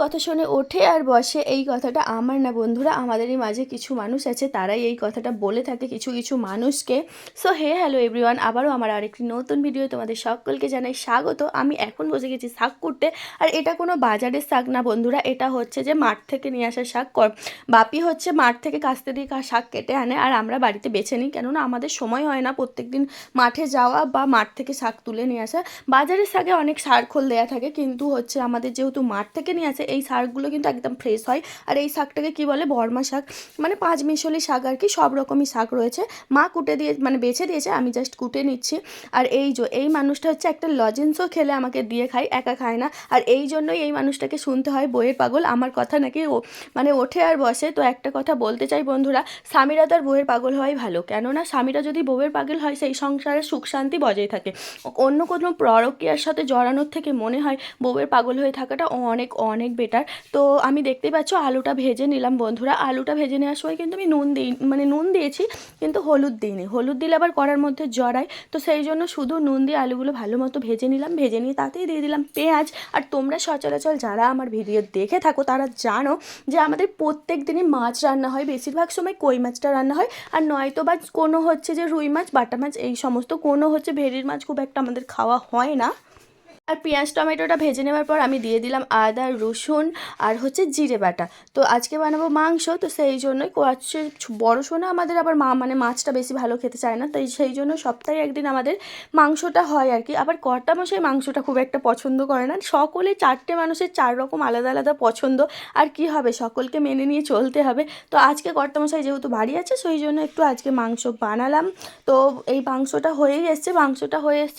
কথা শুনে ওঠে আর বসে, এই কথাটা আমার না বন্ধুরা, আমাদেরই মাঝে কিছু মানুষ আছে তারাই এই কথাটা বলে থাকে কিছু কিছু মানুষকে। সো হ্যালো এভরিওয়ান, আবারও আমার আরেকটি নতুন ভিডিও তোমাদের সকলকে জানাই স্বাগত। আমি এখন বসে গেছি শাক করতে, আর এটা কোনো বাজারের শাক না বন্ধুরা, এটা হচ্ছে যে মাঠ থেকে নিয়ে আসা শাক। বাপি হচ্ছে মাঠ থেকে কাস্তে দিয়ে শাক কেটে আনে, আর আমরা বাড়িতে বেছে নিই, কেননা আমাদের সময় হয় না প্রত্যেক দিন মাঠে যাওয়া বা মাঠ থেকে শাক তুলে নিয়ে আসা। বাজারের শাকে অনেক সার খোল দেওয়া থাকে, কিন্তু হচ্ছে আমাদের যেহেতু মাঠ থেকে নিয়ে আসে এই শাকগুলো কিন্তু একদম ফ্রেশ হয়। আর এই শাকটাকে কি বলে, বর্মা শাক, মানে পাঁচমিশালি শাক আর কি, সব রকমই শাক রয়েছে। মা কুটে দিয়ে মানে বেছে দিয়েছে, আমি জাস্ট কুটে নিচ্ছি। আর এই মানুষটা হচ্ছে একটা লজেন্সও খেলে আমাকে দিয়ে খায়, একা খায় না। আর এই জন্যই এই মানুষটাকে শুনতে হয় বইয়ের পাগল, আমার কথা নাকি ও মানে ওঠে আর বসে। তো একটা কথা বলতে চাই বন্ধুরা, স্বামীরা তার বউয়ের পাগল হওয়াই ভালো, কেননা স্বামীরা যদি বউয়ের পাগল হয় সেই সংসারে সুখ শান্তি বজায় থাকে। অন্য কোনো প্রক্রিয়ার সাথে জড়ানোর থেকে মনে হয় বউয়ের পাগল হয়ে থাকাটা অনেক অনেক বেটার। তো আমি দেখতেই পাচ্ছ আলুটা ভেজে নিলাম বন্ধুরা। আলুটা ভেজে নেওয়ার সময় কিন্তু আমি নুন দিয়েছি, কিন্তু হলুদ দিইনি। হলুদ দিলে আবার কড়ার মধ্যে জড়ায়, তো সেই জন্য শুধু নুন দিয়ে আলুগুলো ভালো মতো ভেজে নিলাম। ভেজে নিয়ে তাতেই দিয়ে দিলাম পেঁয়াজ। আর তোমরা সচরাচর যারা আমার ভিডিও দেখে থাকো তারা জানো যে আমাদের প্রত্যেক দিনই মাছ রান্না হয়, বেশিরভাগ সময় কই মাছটা রান্না হয়। আর নয়তো বা কোনো হচ্ছে যে রুই মাছ, বাটা মাছ, এই সমস্ত কোনো হচ্ছে ভেড়ির মাছ খুব একটা আমাদের খাওয়া হয় না। আর পেঁয়াজ টমেটোটা ভেজে নেওয়ার পর আমি দিয়ে দিলাম আদা রসুন আর হচ্ছে জিরে বাটা। তো আজকে বানাবো মাংস, তো সেই জন্যই হচ্ছে বড় সোনা আমাদের আবার মানে মাছটা বেশি ভালো খেতে চায় না, তাই সেই জন্য সপ্তাহে একদিন আমাদের মাংসটা হয় আর কি। আবার কর্তা মশাই মাংসটা খুব একটা পছন্দ করে না। সকলে চারটে মানুষের চার রকম আলাদা আলাদা পছন্দ, আর কি হবে, সকলকে মেনে নিয়ে চলতে হবে। তো আজকে কর্তা মশাই যেহেতু বাড়ি আছে সেই জন্য একটু আজকে মাংস বানালাম। তো এই মাংসটা হয়েই এসছে,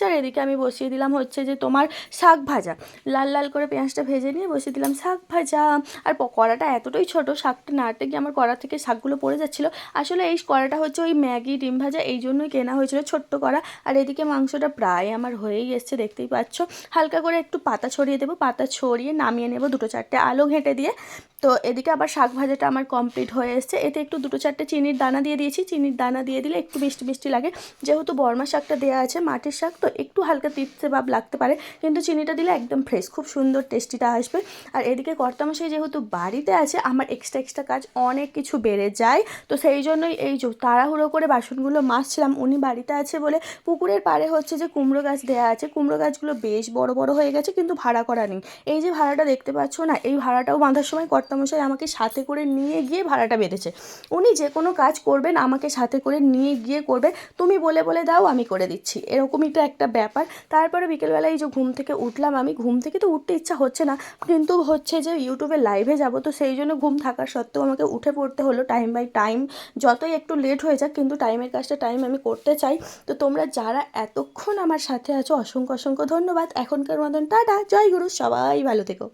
আর এদিকে আমি বসিয়ে দিলাম হচ্ছে যে তোমার শাক ভাজা। লাল লাল করে পেঁয়াজটা ভেজে নিয়ে বসিয়ে দিলাম শাক ভাজা। আর কড়াটা এতটাই ছোট, শাকটা নাড়তে গিয়ে আমার কড়া থেকে শাকগুলো পড়ে যাচ্ছিলো। আসলে এই কড়াটা হচ্ছে ওই ম্যাগি ডিম ভাজা এই জন্যই কেনা হয়েছিল, ছোট্ট কড়া। আর এদিকে মাংসটা প্রায় আমার হয়েই এসছে, দেখতেই পাচ্ছ। হালকা করে একটু পাতা ছড়িয়ে দেবো, পাতা ছড়িয়ে নামিয়ে নেবো দুটো চারটে আলু ঘেঁটে দিয়ে। তো এদিকে আবার শাক ভাজাটা আমার কমপ্লিট হয়ে এসছে। এতে একটু দুটো চারটে চিনির দানা দিয়ে দিয়েছি, চিনির দানা দিয়ে দিলে একটু মিষ্টি মিষ্টি লাগে। যেহেতু বর্মা শাকটা দেওয়া আছে, মাটির শাক, তো একটু হালকা তিতসে ভাব লাগতে পারে, কিন্তু চিনিটা দিলে একদম ফ্রেশ, খুব সুন্দর টেস্টিটা আসবে। আর এদিকে কর্তামশাই যেহেতু বাড়িতে আছে, আমার এক্সট্রা কাজ অনেক কিছু বেড়ে যায়। তো সেই জন্যই এই তাড়াহুড়ো করে বাসনগুলো মাজছিলাম। উনি বাড়িতে আছে বলে পুকুরের পাড়ে হচ্ছে যে কুমড়ো গাছ দেওয়া আছে, কুমড়ো গাছগুলো বেশ বড় বড় হয়ে গেছে, কিন্তু ভাড়া করা নেই। এই যে ভাড়াটা দেখতে পাচ্ছ না, এই ভাড়াটাও বাঁধার সময় কর্তামশাই আমাকে সাথে করে নিয়ে গিয়ে ভাড়াটা বেঁধেছে। উনি যে কোনো কাজ করবেন আমাকে সাথে করে নিয়ে গিয়ে করবে, তুমি বলে বলে দাও আমি করে দিচ্ছি, এরকমই তো একটা ব্যাপার। তারপরে বিকেলবেলায় এই যে ঘুম থেকে উঠলাম, আমি ঘুম থেকে তো উঠতে ইচ্ছা হচ্ছে না, কিন্তু হচ্ছে যে ইউটিউবে লাইভে যাব, তো সেই জন্য ঘুম থাকার সত্ত্বেও আমাকে উঠে পড়তে হলো টাইম বাই টাইম। যতই একটু লেট হয়ে যাক, কিন্তু টাইমের কাজটা টাইম আমি করতে চাই। তো তোমরা যারা এতক্ষণ আমার সাথে আছো অসংখ্য অসংখ্য ধন্যবাদ। এখনকার মতন টাটা, জয় গুরু, সবাই ভালো থেকো।